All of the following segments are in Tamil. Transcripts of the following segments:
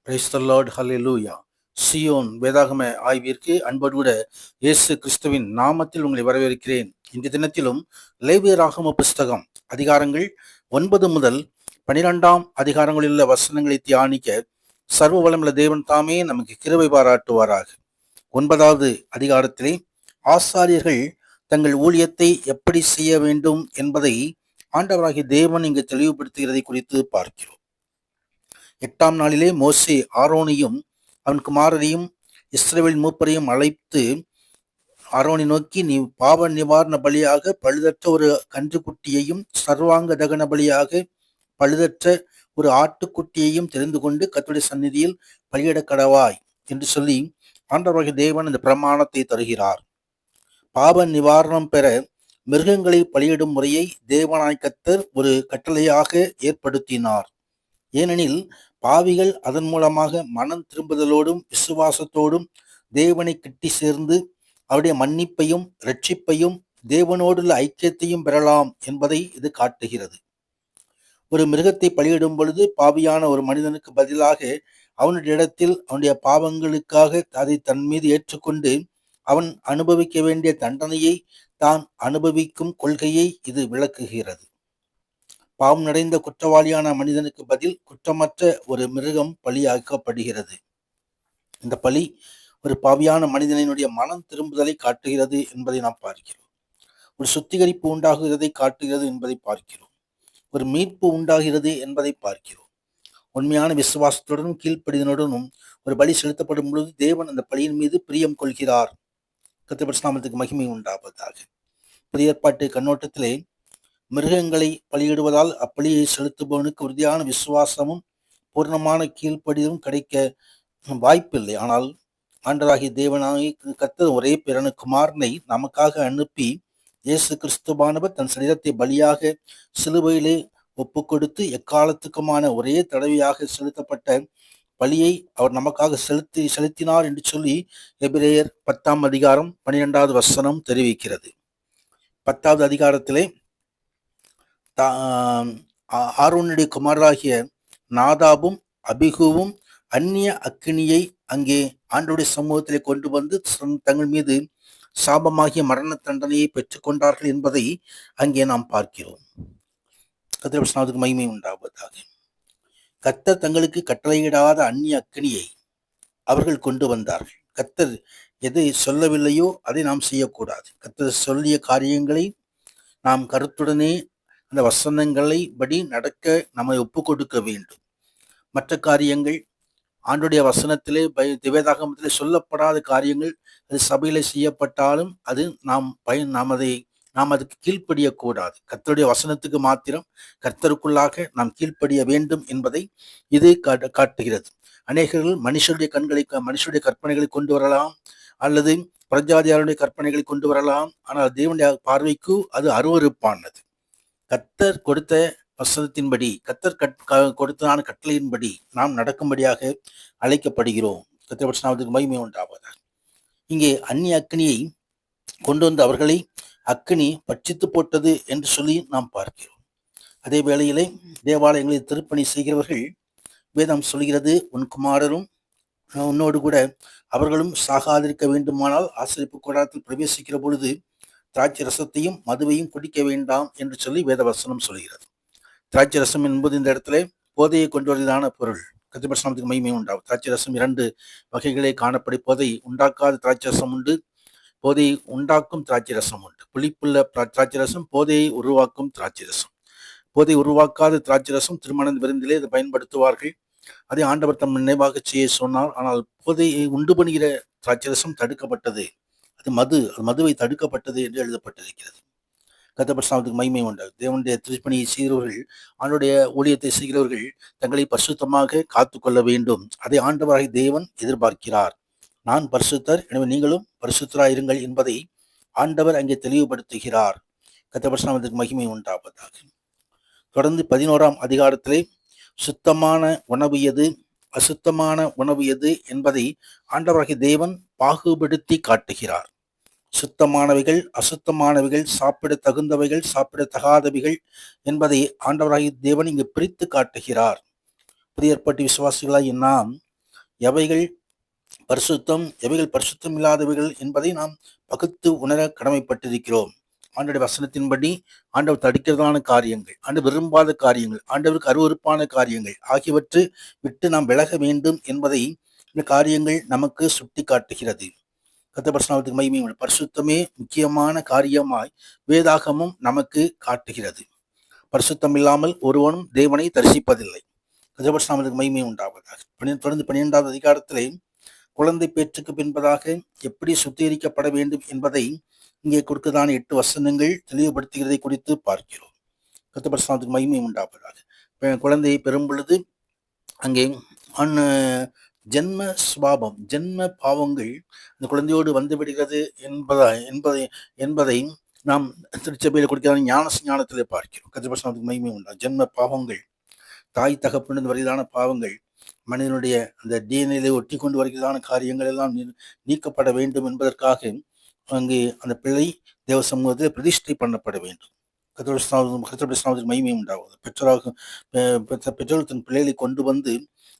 Praise the Lord, hallelujah. Zion வேதாகம ஆய்விற்கு அன்போடு கூட இயேசு கிறிஸ்துவின் நாமத்தில் உங்களை வரவேற்கிறேன். இந்த தினத்திலும் லேவியராகம புஸ்தகம் அதிகாரங்கள் 9 முதல் 12 அதிகாரங்களில் உள்ள வசனங்களை தியானிக்க சர்வ வல்லமையுள்ள தேவன் தாமே நமக்கு கிருபை பாராட்டுவாராக. 9வது அதிகாரத்திலே ஆசாரியர்கள் தங்கள் ஊழியத்தை எப்படி செய்ய வேண்டும் என்பதை ஆண்டவராகிய தேவன் இங்கு தெளிவுபடுத்துகிறதை குறித்து பார்க்கிறோம். 8ஆம் நாளிலே மோசே ஆரோனையும் அவன் குமாரரையும் இஸ்ரவேல் மூப்பரையும் அழைத்து ஆரோனை நோக்கி, நீ பாவ நிவாரண பலியாக பழுதற்ற ஒரு கன்றுக்குட்டியையும் சர்வாங்க தகன பலியாக பழுதற்ற ஒரு ஆட்டுக்குட்டியையும் தெரிந்து கொண்டு கர்த்தருடைய சந்நிதியில் பலியிட கடவாய் என்று சொல்லி ஆண்டவராகிய தேவன் இந்த பிரமாணத்தை தருகிறார். பாவ நிவாரணம் பெற மிருகங்களை பலியிடும் முறையை தேவனாய் கர்த்தர் ஒரு கட்டளையாக ஏற்படுத்தினார். ஏனெனில் பாவிகள் அதன் மூலமாக மனம் திரும்புதலோடும் விசுவாசத்தோடும் தேவனை கிட்டி சேர்ந்து அவருடைய மன்னிப்பையும் இரட்சிப்பையும் தேவனோடுள்ள ஐக்கியத்தையும் பெறலாம் என்பதை இது காட்டுகிறது. ஒரு மிருகத்தை பலியிடும் பொழுது பாவியான ஒரு மனிதனுக்கு பதிலாக அவனுடைய இடத்தில் அவனுடைய பாவங்களுக்காக அதை தன் மீது ஏற்றுக்கொண்டு அவன் அனுபவிக்க வேண்டிய தண்டனையை தான் அனுபவிக்கும் கொள்கையை இது விளக்குகிறது. பாவம் நிறைந்த குற்றவாளியான மனிதனுக்கு பதில் குற்றமற்ற ஒரு மிருகம் பலியாக்கப்படுகிறது. இந்த பலி ஒரு பாவியான மனிதனுடைய மனம் திரும்புதலை காட்டுகிறது என்பதை நாம் பார்க்கிறோம். ஒரு சுத்திகரிப்பு உண்டாகுகிறதை காட்டுகிறது என்பதை பார்க்கிறோம். ஒரு மீட்பு உண்டாகிறது என்பதை பார்க்கிறோம். உண்மையான விசுவாசத்துடனும் கீழ்ப்படிதனுடனும் ஒரு பலி செலுத்தப்படும் பொழுது தேவன் அந்த பலியின் மீது பிரியம் கொள்கிறார். கர்த்தருடைய நாமத்துக்கு மகிமை உண்டாவதாக. புதிய ஏற்பாட்டு கண்ணோட்டத்திலே மிருகங்களை பலியிடுவதால் அப்பலியை செலுத்துபவனுக்கு உறுதியான விசுவாசமும் பூர்ணமான கீழ்ப்படிதலும் கிடைக்க வாய்ப்பில்லை. ஆனால் ஆண்டவராகிய தேவனாகி கர்த்தர் ஒரே பிறனு குமாரனை நமக்காக அனுப்பி இயேசு கிறிஸ்துவானவர் தன் சரீரத்தை பலியாக சிலுவையிலே ஒப்பு கொடுத்து எக்காலத்துக்குமான ஒரே தடவையாக செலுத்தப்பட்ட பலியை அவர் நமக்காக செலுத்தினார் என்று சொல்லி எபிரேயர் 10ஆம் அதிகாரம் 12வது வசனம் தெரிவிக்கிறது. 10வது அதிகாரத்திலே ஆரோனுடைய குமாரராகிய நாதாபும் அபிகுவும் அந்நிய அக்கினியை அங்கே ஆண்டவருடைய சமூகத்திலே கொண்டு வந்து தங்கள் மீது சாபமாகிய மரண தண்டனையை பெற்றுக்கொண்டார்கள் என்பதை அங்கே நாம் பார்க்கிறோம். கர்த்தருக்கு மகிமை உண்டாவதாக. கர்த்தர் தங்களுக்கு கட்டளையிடாத அந்நிய அக்கினியை அவர்கள் கொண்டு வந்தார்கள். கர்த்தர் எதை சொல்லவில்லையோ அதை நாம் செய்யக்கூடாது. கர்த்தர் சொல்லிய காரியங்களை நாம் கருத்துடனே அந்த வசனங்களை படி நடக்க நம்மை ஒப்பு கொடுக்க வேண்டும். மற்ற காரியங்கள் ஆண்டுடைய வசனத்திலே வேதாகமத்திலே சொல்லப்படாத காரியங்கள் அது சபையில செய்யப்பட்டாலும் அது நாம் அதுக்கு கீழ்ப்படியக்கூடாது. கர்த்தருடைய வசனத்துக்கு மாத்திரம் கர்த்தருக்குள்ளாக நாம் கீழ்ப்படிய வேண்டும் என்பதை இது காட்டுகிறது. அநேகர்கள் மனுஷருடைய கற்பனைகளை கொண்டு வரலாம், அல்லது பிரஜாதியாருடைய கற்பனைகளை கொண்டு வரலாம். ஆனால் தேவனுடைய பார்வைக்கு அது அருவருப்பானது. கர்த்தர் கொடுத்த வசனத்தின்படி, கர்த்தர் கொடுத்ததான கட்டளையின்படி நாம் நடக்கும்படியாக அழைக்கப்படுகிறோம். கர்த்தருக்கு மகிமை உண்டாவதாக. இங்கே அந்நிய அக்கினியை கொண்டு வந்து அவர்களை அக்கினி பட்சித்து போட்டது என்று சொல்லி நாம் பார்க்கிறோம். அதே வேளையிலே தேவாலயங்களில் திருப்பணி செய்கிறவர்கள் வேதம் சொல்கிறது, உன் குமாரரும் உன்னோடு கூட அவர்களும் சாகாதிருக்க வேண்டுமானால் ஆசரிப்பு கூடாரத்தில் பிரவேசிக்கிற பொழுது திராட்சை ரசத்தையும் மதுவையும் குடிக்க வேண்டாம் என்று சொல்லி வேதவசனம் சொல்கிறது. திராட்சை ரசம் என்பது இந்த இடத்துல போதையை கொண்டு வருவதான பொருள். கத்திரபட்சணத்துக்கு மகிமை உண்டாகும். திராட்சை ரசம் 2 வகைகளே காணப்படி. போதை உண்டாக்காத திராட்சை ரசம் உண்டு, போதையை உண்டாக்கும் திராட்சை ரசம் உண்டு. புளிப்புள்ள திராட்சை ரசம் போதையை உருவாக்கும் திராட்சை ரசம். போதை உருவாக்காத திராட்சை ரசம் திருமண விருந்திலே இதை பயன்படுத்துவார்கள். அதை ஆண்டவர் தம் நினைவாக செய்ய சொன்னார். ஆனால் போதையை உண்டு பண்ணுகிற திராட்சை ரசம் தடுக்கப்பட்டது. அது மதுவை தடுக்கப்பட்டது என்று எழுதப்பட்டிருக்கிறது. கர்த்தர் மகிமை உண்டாகும். தேவனுடைய திருப்பணியை செய்கிறவர்கள், ஆண்டுடைய ஊழியத்தை செய்கிறவர்கள் தங்களை பரிசுத்தமாக காத்து கொள்ள வேண்டும். அதை ஆண்டவராகிய தேவன் எதிர்பார்க்கிறார். நான் பரிசுத்தர், எனவே நீங்களும் பரிசுத்தராயிருங்கள் என்பதை ஆண்டவர் அங்கே தெளிவுபடுத்துகிறார். கர்த்தர் மகிமை உண்டாவதாக. தொடர்ந்து 11ஆம் அதிகாரத்திலே சுத்தமான உணவு எது, அசுத்தமான உணவு எது என்பதை ஆண்டவராகிய தேவன் பாகுபடுத்தி காட்டுகிறார். சுத்தமானவைகள், அசுத்தமானவைகள், சாப்பிட தகுந்தவைகள், சாப்பிட தகாதவைகள் என்பதை ஆண்டவராகிய தேவன் இங்கு பிரித்து காட்டுகிறார். புதிய ஏற்பாட்டு விசுவாசிகளாய் நாம் எவைகள் பரிசுத்தம், எவைகள் பரிசுத்தம் இல்லாதவைகள் என்பதை நாம் பகுத்து உணர கடமைப்பட்டிருக்கிறோம். ஆண்டவருடைய வசனத்தின்படி ஆண்டவர் தடுக்கிறதான காரியங்கள், ஆண்டவர் விரும்பாத காரியங்கள், ஆண்டவருக்கு அருவருப்பான காரியங்கள் ஆகியவற்றை விட்டு நாம் விலக வேண்டும் என்பதை இந்த காரியங்கள் நமக்கு சுட்டி காட்டுகிறது. கர்த்தர் மகிமை. பரிசுத்தமே முக்கியமான காரியமாய் வேதாகமும் நமக்கு காட்டுகிறது. பரிசுத்தம் இல்லாமல் ஒருவனும் தேவனை தரிசிப்பதில்லை. கர்த்தர் மகிமை உண்டாவதாக. தொடர்ந்து 12ஆவது அதிகாரத்திலே குழந்தை பேற்றுக்கு பின்பதாக எப்படி சுத்திகரிக்கப்பட வேண்டும் என்பதை இங்கே கொடுக்கதான 8 வசனங்கள் தெளிவுபடுத்துகிறதை குறித்து பார்க்கிறோம். கர்த்தர் மகிமை உண்டாவதாக. குழந்தையை பெறும் பொழுது அங்கே ஜென்ம சுபாவம், ஜென்ம பாவங்கள் அந்த குழந்தையோடு வந்து விடுகிறது என்பதை நாம் திருச்சபையில் கொடுக்கிற ஞானத்திலே பார்க்கிறோம். கர்த்தர் மகிமை உண்டா. ஜென்ம பாவங்கள், தாய் தகப்பனின் வரையிலான பாவங்கள், மனிதனுடைய அந்த டிஎன்ஏ ஒட்டி கொண்டு வருகிறதான காரியங்கள் எல்லாம் நீக்கப்பட வேண்டும் என்பதற்காக அங்கே அந்த பிள்ளை தேவ சமூகத்தில் பிரதிஷ்டை பண்ணப்பட வேண்டும். கர்த்தருடைய மகிமை உண்டாகும். பெற்றோர் தன் பிள்ளைகளை கொண்டு வந்து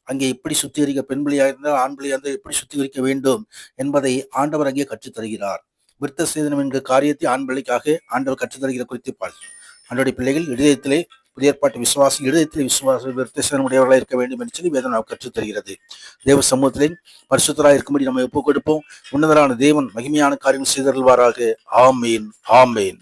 அங்கே எப்படி சுத்திகரிக்க, பெண் பிள்ளையாக இருந்தால் ஆண் பிள்ளையாக இருந்தால் எப்படி சுத்திகரிக்க வேண்டும் என்பதை ஆண்டவர் அங்கே கற்றுத்தருகிறார். விருத்த சேதனம் என்கிற காரியத்தை ஆண் பிள்ளைக்காக ஆண்டவர் கற்றுத்தருகிற குறித்து பார்க்கிறோம். ஆண்டோடைய பிள்ளைகள் இதயத்திலே புதிய ஏற்பாட்டு விசுவாசி இதயத்திலே விருத்த சேதனம் உடையவர்களாக இருக்க வேண்டும் என்று சொல்லி வேதம் கற்றுத்தருகிறது. தேவ சமூகத்திலே பரிசுத்தராக இருக்கும்படி நம்ம ஒப்புக் கொடுப்போம். உன்னதரான தேவன் மகிமையான காரியங்கள் செய்தருள்வாராக. ஆமேன், ஆமேன்.